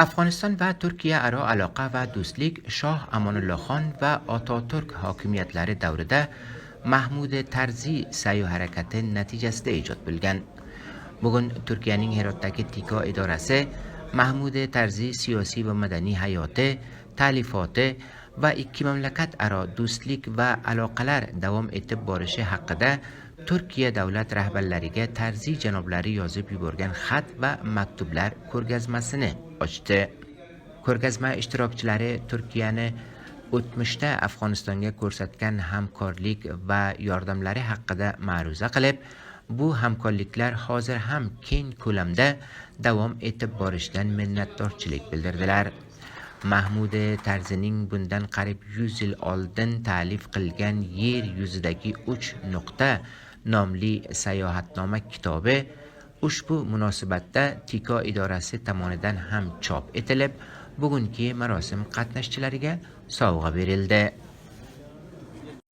Afg'oniston va Turkiya aro aloqa va do'stlik Shoh Amonulloh xon va Ototurk hokimiyatlari davrida Mahmud Tarziy sayu harakati natijasida ijod bo'lgan. Bugun Turkiyaning Herotdagi Tiko idorasi Mahmud Tarziy siyosiy va madaniy hayoti, ta'lifoti va ikki mamlakat aro do'stlik va aloqalar davom etib borishi haqida Turkiya davlat rahbarlariga Tarziy janoblari yozib yuborgan xat va maktublar ko'rgazmasini ochdi. Ko'rgazma ishtirokchilari Turkiyani o'tmishda Afg'onistonga ko'rsatgan hamkorlik va yordamlari haqida ma'ruza qilib, bu hamkorliklar hozir ham keng ko'lamda davom etib borishidan minnatdorchilik bildirdilar. Mahmud Tarzining bundan qariyb 100 yil oldin ta'lif qilgan Yer yuzidagi 3 nuqta nomli sayohatnoma kitobi ushbu munosabatda Tiko idorasi tomonidan ham chop etilib, bugungi marosim qatnashchilariga sovg'a berildi.